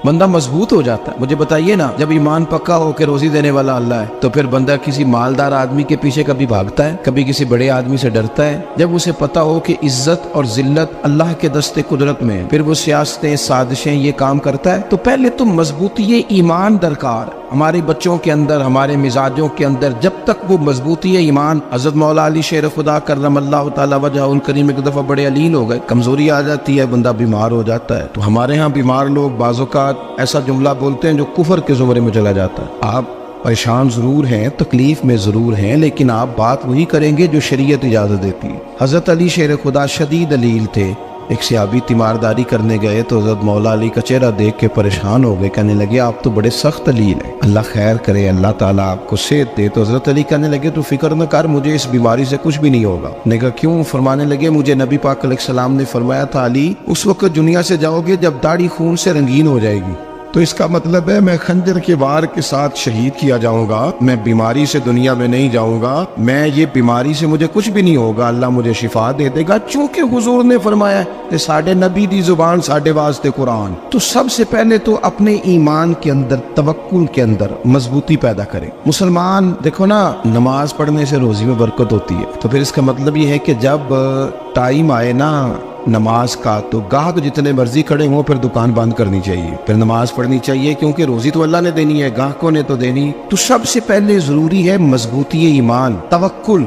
بندہ مضبوط ہو جاتا ہے۔ مجھے بتائیے نا، جب ایمان پکا ہو کہ روزی دینے والا اللہ ہے تو پھر بندہ کسی مالدار آدمی کے پیچھے کبھی بھاگتا ہے؟ کبھی کسی بڑے آدمی سے ڈرتا ہے؟ جب اسے پتا ہو کہ عزت اور ذلت اللہ کے دست قدرت میں ہے، پھر وہ سیاستیں، سازشیں یہ کام کرتا ہے۔ تو پہلے تو مضبوطی ایمان درکار ہمارے بچوں کے اندر، ہمارے مزاجوں کے اندر۔ جب تک وہ مضبوطی ایمان، حضرت مولا علی شیر خدا کرم اللہ تعالی وجہ الکریم ایک دفعہ بڑے علیل ہو گئے، کمزوری آ جاتی ہے، بندہ بیمار ہو جاتا ہے۔ تو ہمارے ہاں بیمار لوگ بعض اوقات ایسا جملہ بولتے ہیں جو کفر کے زمرے میں چلا جاتا ہے۔ آپ پریشان ضرور ہیں، تکلیف میں ضرور ہیں، لیکن آپ بات وہی کریں گے جو شریعت اجازت دیتی ہے۔ حضرت علی شیر خدا شدید علیل تھے۔ ایک صحابی تیمارداری کرنے گئے تو حضرت مولا علی کا چہرہ دیکھ کے پریشان ہو گئے، کہنے لگے آپ تو بڑے سخت علیل ہیں، اللہ خیر کرے، اللہ تعالیٰ آپ کو صحت دے۔ تو حضرت علی کہنے لگے تو فکر نہ کر، مجھے اس بیماری سے کچھ بھی نہیں ہوگا۔ نے کہا کیوں؟ فرمانے لگے مجھے نبی پاک علیہ السلام نے فرمایا تھا علی، اس وقت دنیا سے جاؤ گے جب داڑھی خون سے رنگین ہو جائے گی، تو اس کا مطلب ہے میں خنجر کے وار کے ساتھ شہید کیا جاؤں گا، میں بیماری سے دنیا میں نہیں جاؤں گا، میں یہ بیماری سے مجھے کچھ بھی نہیں ہوگا، اللہ مجھے شفا دے دے گا، چونکہ حضور نے فرمایا کہ ساڈے نبی دی زبان ساڈے واسطے قرآن۔ تو سب سے پہلے تو اپنے ایمان کے اندر، توکل کے اندر مضبوطی پیدا کریں۔ مسلمان دیکھو نا، نماز پڑھنے سے روزی میں برکت ہوتی ہے، تو پھر اس کا مطلب یہ ہے کہ جب ٹائم آئے نا نماز کا تو گاہک جتنے مرضی کھڑے ہوں پھر دکان بند کرنی چاہیے، پھر نماز پڑھنی چاہیے، کیونکہ روزی تو اللہ نے دینی ہے، گاہکوں نے تو دینی۔ تو سب سے پہلے ضروری ہے مضبوطی ایمان، توکل،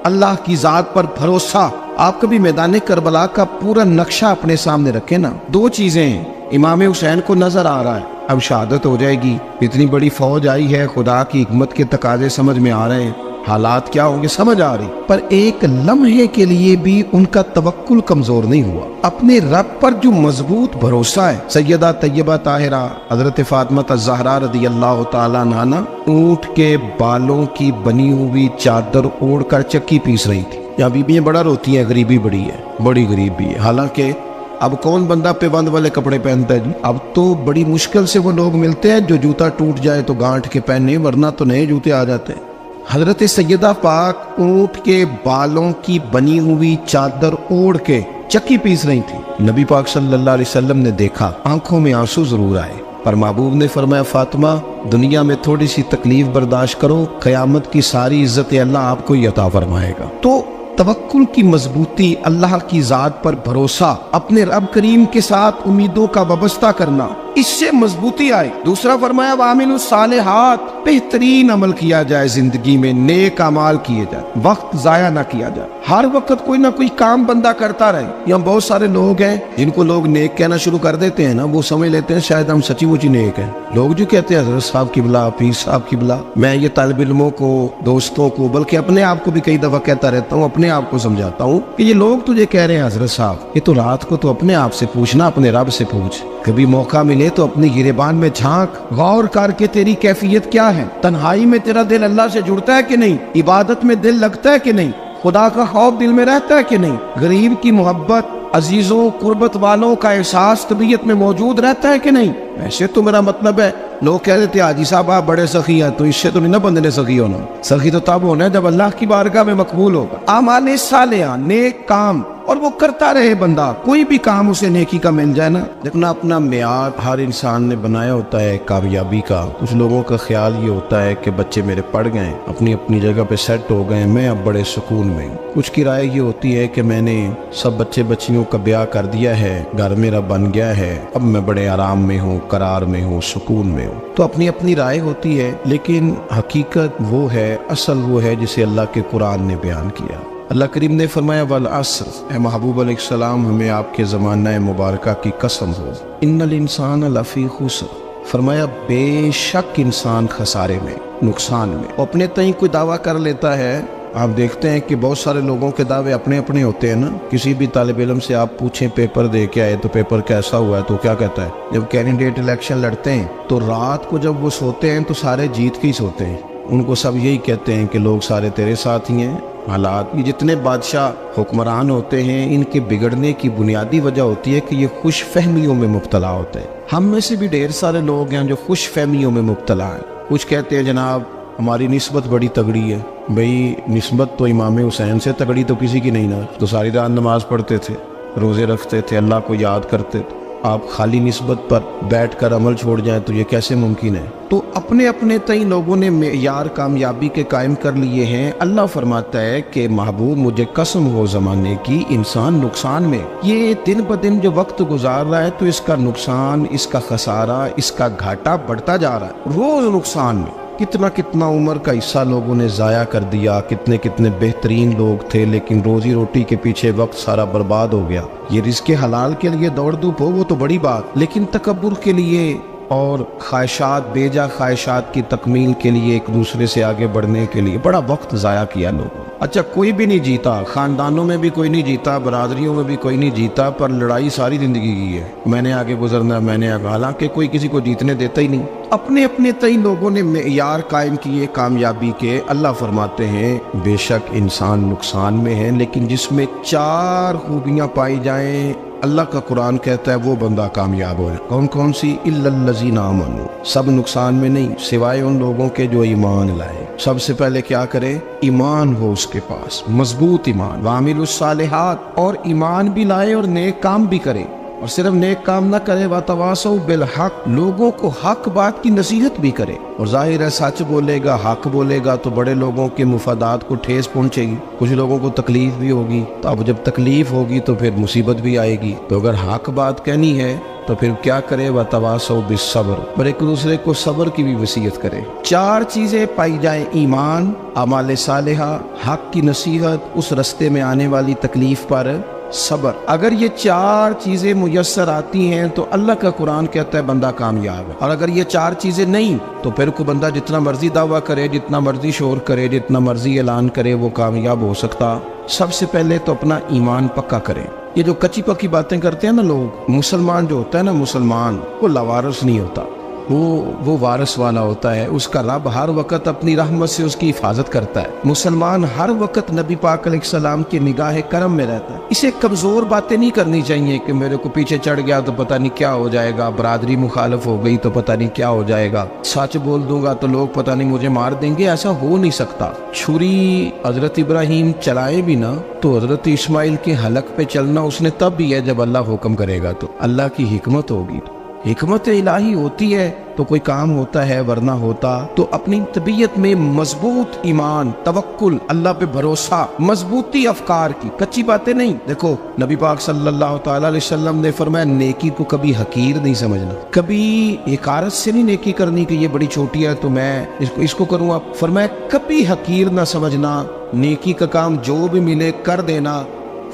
اللہ کی ذات پر بھروسہ۔ آپ کبھی میدان کربلا کا پورا نقشہ اپنے سامنے رکھیں نا، دو چیزیں ہیں، امام حسین کو نظر آ رہا ہے اب شہادت ہو جائے گی، اتنی بڑی فوج آئی ہے، خدا کی حکمت کے تقاضے سمجھ میں آ رہے ہیں، حالات کیا ہوں گے سمجھ آ رہی، پر ایک لمحے کے لیے بھی ان کا توکل کمزور نہیں ہوا۔ اپنے رب پر جو مضبوط بھروسہ ہے، سیدہ طیبہ طاہرہ حضرت فاطمہ الزہرا رضی اللہ تعالیٰ عنہا اونٹ کے بالوں کی بنی ہوئی چادر اوڑھ کر چکی پیس رہی تھی۔ یہاں بیویاں بڑا روتی ہیں، غریبی بڑی ہے، بڑی غریبی ہے، حالانکہ اب کون بندہ پیبند والے کپڑے پہنتا ہے جی؟ اب تو بڑی مشکل سے وہ لوگ ملتے ہیں جو جوتا ٹوٹ جائے تو گانٹھ کے پہنے، ورنہ تو نئے جوتے آ جاتے ہیں۔ حضرت سیدہ پاک اونٹ کے بالوں کی بنی ہوئی چادر اوڑھ کے چکی پیس رہی تھی۔ نبی پاک صلی اللہ علیہ وسلم نے دیکھا، آنکھوں میں آنسو ضرور آئے، پر محبوب نے فرمایا فاطمہ دنیا میں تھوڑی سی تکلیف برداشت کرو، قیامت کی ساری عزت اللہ آپ کو ہی عطا فرمائے گا۔ تو توکل کی مضبوطی، اللہ کی ذات پر بھروسہ، اپنے رب کریم کے ساتھ امیدوں کا وابستہ کرنا، اس سے مضبوطی آئے۔ دوسرا فرمایا وَعَمِلُوا الصَّالِحَاتِ، بہترین عمل کیا جائے زندگی میں، نیک اعمال کیے جائے، وقت ضائع نہ کیا جائے، ہر وقت کوئی نہ کوئی کام بندہ کرتا رہے۔ یہاں بہت سارے لوگ ہیں جن کو لوگ نیک کہنا شروع کر دیتے ہیں نا، وہ سمجھ لیتے ہیں شاید ہم سچی مچی نیک ہیں۔ لوگ جو کہتے ہیں حضرت صاحب کی بلا، پیر صاحب کی بلا، میں یہ طالب علموں کو، دوستوں کو، بلکہ اپنے آپ کو بھی کئی دفعہ کہتا رہتا ہوں، اپنے آپ کو سمجھاتا ہوں کہ یہ لوگ تجھے کہہ رہے ہیں حضرت صاحب، یہ تو رات کو تو اپنے آپ سے پوچھنا، اپنے رب سے پوچھ، کبھی موقع ملے تو اپنی گریبان میں جھانک، غور کر کے تیری کیفیت کیا ہے، تنہائی میں تیرا دل اللہ سے جڑتا ہے کہ نہیں، عبادت میں دل لگتا ہے کہ نہیں، خدا کا خوف دل میں رہتا ہے کہ نہیں، غریب کی محبت، عزیزوں قربت والوں کا احساس طبیعت میں موجود رہتا ہے کہ نہیں۔ ایسے تو میرا مطلب ہے، لوگ کہہ دیتے حاجی صاحب آپ بڑے سخی ہیں، تو اس سے تو نہیں نا بندے نے سخی ہونا، سخی تو تب ہونا ہے جب اللہ کی بارگاہ میں مقبول ہوگا۔ اعمال صالحہ، نیک کام، اور وہ کرتا رہے بندہ، کوئی بھی کام اسے نیکی کا مل جائے نا۔ دیکھنا اپنا معیار ہر انسان نے بنایا ہوتا ہے کامیابی کا۔ کچھ لوگوں کا خیال یہ ہوتا ہے کہ بچے میرے پڑھ گئے، اپنی اپنی جگہ پہ سیٹ ہو گئے، میں اب بڑے سکون میں ہوں۔ کچھ کی رائے یہ ہوتی ہے کہ میں نے سب بچے بچیوں کا بیاہ کر دیا ہے، گھر میرا بن گیا ہے، اب میں بڑے آرام میں ہوں، قرار میں ہوں، سکون میں ہوں۔ تو اپنی اپنی رائے ہوتی ہے، لیکن حقیقت وہ ہے، اصل وہ ہے جسے اللہ کے قرآن نے بیان کیا۔ اللہ کریم نے فرمایا والعصر، اے محبوب علیہ السلام ہمیں آپ کے زمانہ مبارکہ کی قسم ہو، ان الانسان لفی خسر، فرمایا بے شک انسان خسارے میں، نقصان میں۔ اپنے تئیں کوئی دعویٰ کر لیتا ہے، آپ دیکھتے ہیں کہ بہت سارے لوگوں کے دعوے اپنے اپنے ہوتے ہیں نا۔ کسی بھی طالب علم سے آپ پوچھیں پیپر دے کے آئے تو پیپر کیسا ہوا ہے، تو کیا کہتا ہے؟ جب کینڈیڈیٹ الیکشن لڑتے ہیں تو رات کو جب وہ سوتے ہیں تو سارے جیت کے ہی سوتے ہیں، ان کو سب یہی کہتے ہیں کہ لوگ سارے تیرے ساتھ ہی ہیں۔ حالات، یہ جتنے بادشاہ حکمران ہوتے ہیں ان کے بگڑنے کی بنیادی وجہ ہوتی ہے کہ یہ خوش فہمیوں میں مبتلا ہوتے ہیں۔ ہم میں سے بھی ڈھیر سارے لوگ ہیں جو خوش فہمیوں میں مبتلا ہیں۔ کچھ کہتے ہیں جناب ہماری نسبت بڑی تگڑی ہے، بھئی نسبت تو امام حسین سے تگڑی تو کسی کی نہیں نا، تو ساری رات نماز پڑھتے تھے، روزے رکھتے تھے، اللہ کو یاد کرتے تھے۔ آپ خالی نسبت پر بیٹھ کر عمل چھوڑ جائیں تو یہ کیسے ممکن ہے؟ تو اپنے اپنے تئیں لوگوں نے معیار کامیابی کے قائم کر لیے ہیں۔ اللہ فرماتا ہے کہ محبوب مجھے قسم ہو زمانے کی، انسان نقصان میں، یہ دن بدن جو وقت گزار رہا ہے تو اس کا نقصان، اس کا خسارہ، اس کا گھاٹا بڑھتا جا رہا ہے، روز نقصان میں۔ کتنا عمر کا حصہ لوگوں نے ضائع کر دیا، کتنے بہترین لوگ تھے لیکن روزی روٹی کے پیچھے وقت سارا برباد ہو گیا۔ یہ رزق حلال کے لیے دوڑ دھوپ ہو وہ تو بڑی بات، لیکن تکبر کے لیے اور خواہشات، بیجا خواہشات کی تکمیل کے لیے، ایک دوسرے سے آگے بڑھنے کے لیے بڑا وقت ضائع کیا لوگوں نے۔ اچھا کوئی بھی نہیں جیتا، خاندانوں میں بھی کوئی نہیں جیتا، برادریوں میں بھی کوئی نہیں جیتا، پر لڑائی ساری زندگی کی ہے، میں نے آگے گزرنا، میں نے آگے، حالانکہ کوئی کسی کو جیتنے دیتا ہی نہیں۔ اپنے اپنے تئیں لوگوں نے معیار قائم کیے کامیابی کے۔ اللہ فرماتے ہیں بے شک انسان نقصان میں ہے، لیکن جس میں 4 خوبیاں پائی جائیں، اللہ کا قرآن کہتا ہے وہ بندہ کامیاب ہو۔ کون کون سی؟ الا الذین آمنوا، سب نقصان میں نہیں سوائے ان لوگوں کے جو ایمان لائے۔ سب سے پہلے کیا کرے؟ ایمان ہو اس کے پاس، مضبوط ایمان، وعملوا الصالحات، اور ایمان بھی لائے اور نیک کام بھی کرے، اور صرف نیک کام نہ کرے، وتواصوا بالحق، لوگوں کو حق بات کی نصیحت بھی کرے۔ اور ظاہر ہے سچ بولے گا، حق بولے گا تو بڑے لوگوں کے مفادات کو ٹھیس پہنچے گی، کچھ لوگوں کو تکلیف بھی ہوگی، تو اب جب تکلیف ہوگی تو پھر مصیبت بھی آئے گی۔ تو اگر حق بات کہنی ہے تو پھر کیا کرے؟ وتواصوا بالصبر، اور ایک دوسرے کو صبر کی بھی وصیت کرے۔ 4 چیزیں پائی جائیں، ایمان، اعمال صالحہ، حق کی نصیحت، اس رستے میں آنے والی تکلیف پر صبر۔ اگر یہ 4 چیزیں میسر آتی ہیں تو اللہ کا قرآن کہتا ہے بندہ کامیاب ہے، اور اگر یہ 4 چیزیں نہیں تو پھر کوئی بندہ جتنا مرضی دعویٰ کرے، جتنا مرضی شور کرے، جتنا مرضی اعلان کرے، وہ کامیاب ہو سکتا۔ سب سے پہلے تو اپنا ایمان پکا کریں۔ یہ جو کچی پکی باتیں کرتے ہیں نا لوگ، مسلمان جو ہوتا ہے نا، مسلمان وہ لاوارث نہیں ہوتا، وہ وارث والا ہوتا ہے، اس کا رب ہر وقت اپنی رحمت سے اس کی حفاظت کرتا ہے۔ مسلمان ہر وقت نبی پاک علیہ السلام کی نگاہ کرم میں رہتا ہے۔ اسے کمزور باتیں نہیں کرنی چاہیے کہ میرے کو پیچھے چڑھ گیا تو پتہ نہیں کیا ہو جائے گا، برادری مخالف ہو گئی تو پتہ نہیں کیا ہو جائے گا، سچ بول دوں گا تو لوگ پتہ نہیں مجھے مار دیں گے، ایسا ہو نہیں سکتا۔ چھری حضرت ابراہیم چلائے بھی نا تو حضرت اسماعیل کے حلق پہ چلنا اس نے تب بھی ہے جب اللہ حکم کرے گا، تو اللہ کی حکمت ہوگی، حکمت الہی ہوتی ہے تو کوئی کام ہوتا ہے، ورنہ ہوتا تو اپنی طبیعت میں مضبوط ایمان، توکل، اللہ پہ بھروسہ، مضبوطی افکار کی، کچی باتیں نہیں۔ دیکھو نبی پاک صلی اللہ تعالی علیہ وسلم نے فرمایا نیکی کو کبھی حقیر نہیں سمجھنا، کبھی حقارت سے نہیں نیکی کرنی کہ یہ بڑی چھوٹی ہے تو میں اس کو کروں۔ آپ فرمایا کبھی حقیر نہ سمجھنا، نیکی کا کام جو بھی ملے کر دینا۔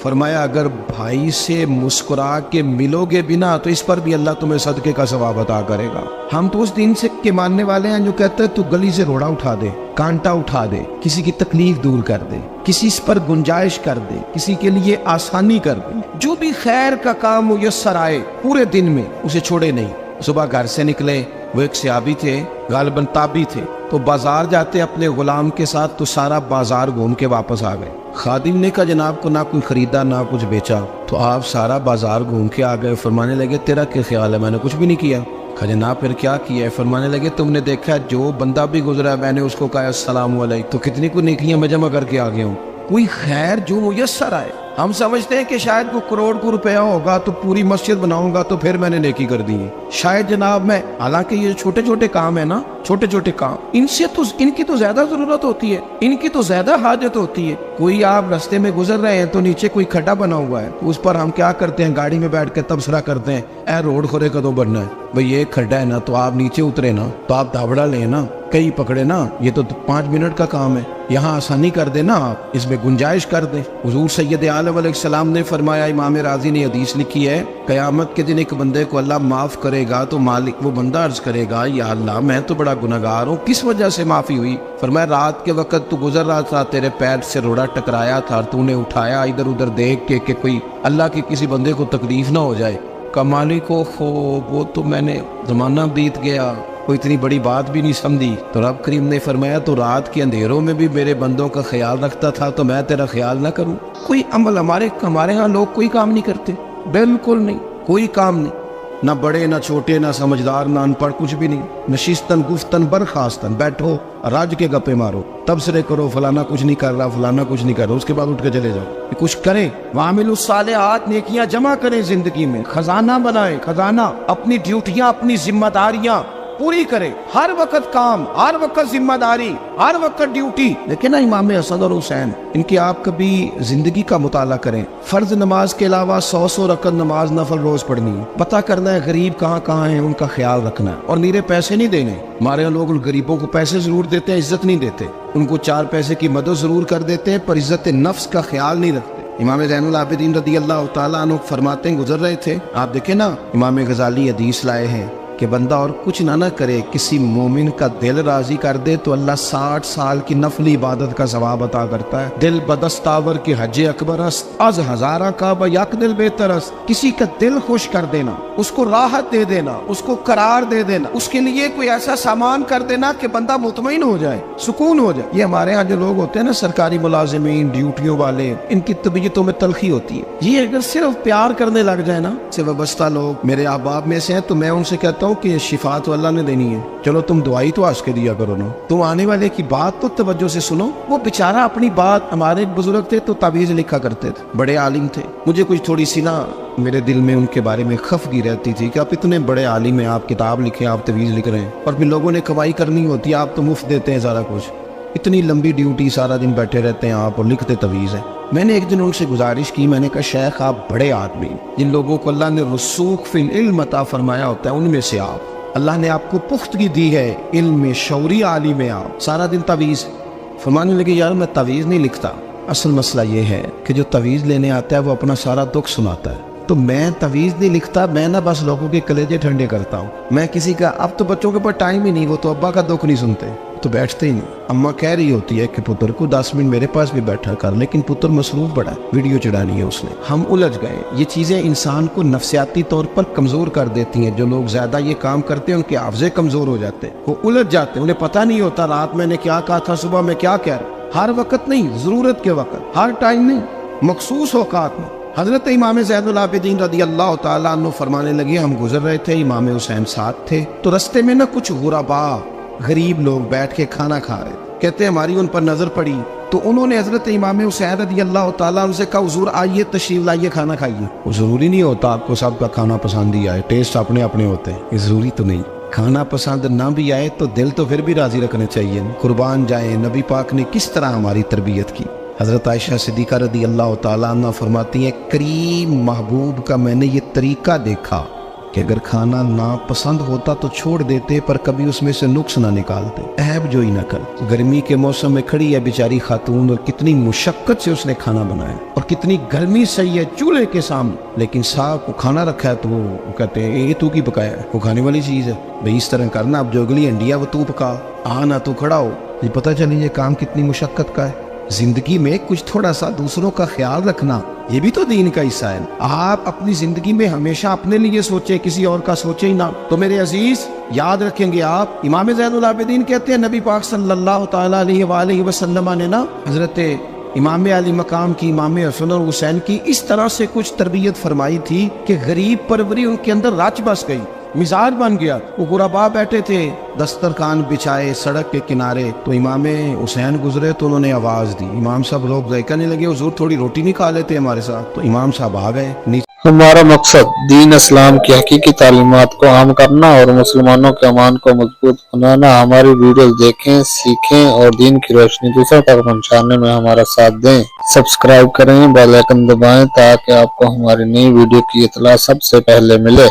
فرمایا اگر بھائی سے مسکرا کے ملو گے بنا تو اس پر بھی اللہ تمہیں صدقے کا ثواب عطا کرے گا۔ ہم تو اس دین سے کے ماننے والے ہیں جو کہتے ہیں تو گلی سے روڑا اٹھا دے، کانٹا اٹھا دے، کسی کی تکلیف دور کر دے، کسی اس پر گنجائش کر دے، کسی کے لیے آسانی کر دے، جو بھی خیر کا کام میسر آئے پورے دن میں اسے چھوڑے نہیں۔ صبح گھر سے نکلے، وہ ایک صحابی تھے، غالباً تابعی تھے، تو بازار جاتے اپنے غلام کے ساتھ تو سارا بازار گھوم کے واپس آ گئے۔ خادم نے کہا جناب کو نہ کوئی خریدا نہ کچھ بیچا، تو آپ سارا بازار گھوم کے آ گئے۔ فرمانے لگے تیرا کیا خیال ہے؟ میں نے کچھ بھی نہیں کیا۔ کہا جناب پھر کیا کیا ہے؟ فرمانے لگے تم نے دیکھا جو بندہ بھی گزرا ہے میں نے اس کو کہا السلام علیکم، تو کتنی کو نیکیاں میں جمع کر کے آ گیا ہوں۔ کوئی خیر جو میسر آئے، ہم سمجھتے ہیں کہ شاید کو کروڑ کو روپیہ ہوگا تو پوری مسجد بناؤں گا تو پھر میں نے نیکی کر دی ہے، شاید جناب میں، حالانکہ یہ چھوٹے چھوٹے کام ہے نا، چھوٹے چھوٹے کام، ان سے تو ان کی تو زیادہ ضرورت ہوتی ہے، ان کی تو زیادہ حاجت ہوتی ہے۔ کوئی آپ رستے میں گزر رہے ہیں تو نیچے کوئی کھڈا بنا ہوا ہے، اس پر ہم کیا کرتے ہیں؟ گاڑی میں بیٹھ کے تبصرہ کرتے ہیں اے روڈ خورے کدوں بننا ہے؟ بھئی یہ کھڈا ہے نا تو آپ نیچے اترے نا، تو آپ دھابڑا لیں نا، کئی پکڑے نا، یہ تو 5 منٹ کا کام ہے، یہاں آسانی کر دیں نا، آپ اس میں گنجائش کر دیں۔ حضور سید عالم علیہ السلام نے فرمایا، امام راضی نے حدیث لکھی ہے، قیامت کے دن ایک بندے کو اللہ معاف کرے گا تو مالک وہ بندہ عرض کرے گا یا اللہ میں تو بڑا گناہگار ہوں، کس وجہ سے معافی ہوئی؟ فرمایا رات کے وقت تو گزر رہا تھا، تیرے پیر سے روڑا ٹکرایا تھا اور تو نے اٹھایا ادھر ادھر دیکھ کے کہ کوئی اللہ کے کسی بندے کو تکلیف نہ ہو جائے۔ کہ مالک وہ تو میں نے زمانہ بیت گیا، کوئی اتنی بڑی بات بھی نہیں سمجھی۔ تو رب کریم نے فرمایا تو رات کے اندھیروں میں بھی میرے بندوں کا خیال رکھتا تھا تو میں تیرا خیال نہ کروں؟ کوئی عمل ہمارے ہاں لوگ کوئی کام نہیں کرتے، بالکل نہیں، کوئی کام نہیں۔ نہ بڑے نہ چھوٹے نہ سمجھدار نہ ان پڑھ، کچھ بھی نہیں. نشستن گفتن برخاستن، بیٹھو راج کے گپے مارو، تبصرے کرو فلانا کچھ نہیں کر رہا، فلانا کچھ نہیں کر رہا، اس کے بعد اٹھ کے چلے جاؤ. کچھ کریں، وعملوا الصالحات، نیکیاں جمع کریں زندگی میں، خزانہ بنائیں، خزانہ. اپنی ڈیوٹیاں اپنی ذمہ داریاں پوری کرے، ہر وقت کام، ہر وقت ذمہ داری، ہر وقت ڈیوٹی. لیکن نا امام حسن اور حسین، ان کی آپ کبھی زندگی کا مطالعہ کریں. فرض نماز کے علاوہ 100 رکعت نماز نفل روز پڑھنی ہے. پتہ کرنا ہے غریب کہاں کہاں ہیں، ان کا خیال رکھنا ہے. اور نیرے پیسے نہیں دینے. ہمارے لوگ غریبوں کو پیسے ضرور دیتے ہیں، عزت نہیں دیتے. ان کو 4 پیسے کی مدد ضرور کر دیتے ہیں، پر عزت نفس کا خیال نہیں رکھتے. امام زین العابدین رضی اللہ تعالیٰ عنہ فرماتے ہیں، گزر رہے تھے، آپ دیکھیں نا، امام غزالی حدیث لائے ہیں کہ بندہ اور کچھ نہ کرے، کسی مومن کا دل راضی کر دے تو اللہ 60 سال کی نفلی عبادت کا ثواب عطا کرتا ہے. دل بدستاور کی حج اکبر است، از ہزارہ کعبہ یک دل بہتر است. کسی کا دل خوش کر دینا، اس کو راحت دے دینا، اس کو قرار دے دینا، اس کے لیے کوئی ایسا سامان کر دینا کہ بندہ مطمئن ہو جائے، سکون ہو جائے. یہ ہمارے ہاں جو لوگ ہوتے ہیں نا، سرکاری ملازمین، ڈیوٹیوں والے، ان کی طبیعتوں میں تلخی ہوتی ہے. یہ اگر صرف پیار کرنے لگ جائے نا، سے وابستہ لوگ میرے احباب میں سے ہیں، تو میں ان سے کہتا ہوں کہ شفا تو اللہ نے دینی ہے، چلو تم دعائی تو آج کے دیا کرو نا، تم آنے والے کی بات تو توجہ سے سنو. وہ بیچارہ اپنی بات، ہمارے ایک بزرگ تھے تو تعویذ لکھا کرتے تھے، بڑے عالم تھے. مجھے کچھ تھوڑی سی نا میرے دل میں ان کے بارے میں خفگی رہتی تھی کہ آپ اتنے بڑے عالم ہیں، آپ کتاب لکھیں، آپ تعویذ لکھ رہے ہیں، اور پھر لوگوں نے کمائی کرنی ہوتی ہے، آپ تو مفت دیتے ہیں سارا کچھ. اتنی لمبی ڈیوٹی، سارا دن بیٹھے رہتے ہیں آپ اور لکھتے تعویذ ہیں. میں نے ایک دن ان سے گزارش کی، میں نے کہا شیخ آپ بڑے آدمی، جن لوگوں کو اللہ نے رسوخ فی العلم عطا فرمایا ہوتا ہے، ان میں سے آپ، اللہ نے آپ کو پختگی دی ہے، علم شعوری عالم ہے آپ، سارا دن تعویذ. فرمانے لگے یار میں تعویذ نہیں لکھتا. اصل مسئلہ یہ ہے کہ جو تعویذ لینے آتا ہے وہ اپنا سارا دکھ سناتا ہے. تو میں تعویذ نہیں لکھتا، میں نہ بس لوگوں کے کلیجے ٹھنڈے کرتا ہوں. میں کسی کا، اب تو بچوں کے پاس ٹائم ہی نہیں، وہ تو ابا کا دکھ نہیں سنتے، تو بیٹھتے ہی نہیں. اماں کہہ رہی ہوتی ہے کہ پتر کو 10 منٹ میرے پاس بھی بیٹھا کر، لیکن پتر مصروف بڑا ہے، ویڈیو چڑھانی ہے اس نے. ہم الجھ گئے. یہ چیزیں انسان کو نفسیاتی طور پر کمزور کر دیتی ہیں. جو لوگ زیادہ یہ کام کرتے ہیں ان کے حافظے کمزور ہو جاتے ہیں، وہ الجھ جاتے ہیں، انہیں پتہ نہیں ہوتا رات میں نے کیا کہا تھا، صبح میں کیا کہہ رہا. ہر وقت نہیں، ضرورت کے وقت، ہر ٹائم نہیں، مخصوص اوقات میں. حضرت امام زین العابدین رضی اللہ تعالیٰ عنہ فرمانے لگے، ہم گزر رہے تھے، امام حسین ساتھ تھے، تو رستے میں نا کچھ غربا، غریب لوگ بیٹھ کے کھانا کھا رہے. کہتے ہماری ان پر نظر پڑی تو انہوں نے حضرت امام حسین رضی اللہ تعالیٰ عنہ سے کہا حضور آئیے، تشریف لائیے، کھانا کھائیے. وہ ضروری نہیں ہوتا آپ کو سب کا کھانا پسند ہی آئے، ٹیسٹ اپنے اپنے ہوتے ہیں، یہ ضروری تو نہیں. کھانا پسند نہ بھی آئے تو دل تو پھر بھی راضی رکھنے چاہیے. قربان جائیں، نبی پاک نے کس طرح ہماری تربیت کی. حضرت عائشہ صدیقہ رضی اللہ تعالیٰ عنہ فرماتی ہیں، کریم محبوب کا میں نے یہ طریقہ دیکھا کہ اگر کھانا ناپسند ہوتا تو چھوڑ دیتے، پر کبھی اس میں سے نقص نہ نکالتے، عیب جوئی نہ کر. گرمی کے موسم میں کھڑی ہے بیچاری خاتون، اور کتنی مشقت سے اس نے کھانا بنایا، اور کتنی گرمی صحیح ہے چولہے کے سامنے، لیکن صاحب کو کھانا رکھا ہے تو وہ کہتے ہیں یہ تو کی پکایا ہے، وہ کھانے والی چیز ہے بھئی، اس طرح کرنا. اب جو اگلی انڈیا وہ تو پکا، آنا تو کھڑا ہو. یہ پتہ چلی یہ کام کتنی مشقت کا ہے. زندگی میں کچھ تھوڑا سا دوسروں کا خیال رکھنا، یہ بھی تو دین کا حصہ ہے. آپ اپنی زندگی میں ہمیشہ اپنے لیے سوچیں، کسی اور کا سوچیں ہی نہ. تو میرے عزیز یاد رکھیں گے آپ، امام زین العابدین کہتے ہیں نبی پاک صلی اللہ تعالیٰ علیہ وآلہ وسلم نے نا حضرت امام علی مقام کی، امام حسن اور حسین کی اس طرح سے کچھ تربیت فرمائی تھی کہ غریب پروری ان کے اندر رچ بس گئی، مزاج بن گیا. وہ غربا بیٹھے تھے، دسترخوان بچھائے سڑک کے کنارے، تو امام حسین گزرے تو انہوں نے آواز دی. امام صاحب لوگ ذائقہ لینے لگے، حضور تھوڑی روٹی نہیں کھا لیتے ہمارے ساتھ. تو امام صاحب آ گئے. ہمارا مقصد دین اسلام کی حقیقی تعلیمات کو عام کرنا اور مسلمانوں کے ایمان کو مضبوط بنانا. ہماری ویڈیوز دیکھیں، سیکھیں اور دین کی روشنی دوسروں تک پہنچانے میں ہمارا ساتھ دیں. سبسکرائب کریں، بیل آئیکن دبائیں تاکہ آپ کو ہماری نئی ویڈیو کی اطلاع سب سے پہلے ملے.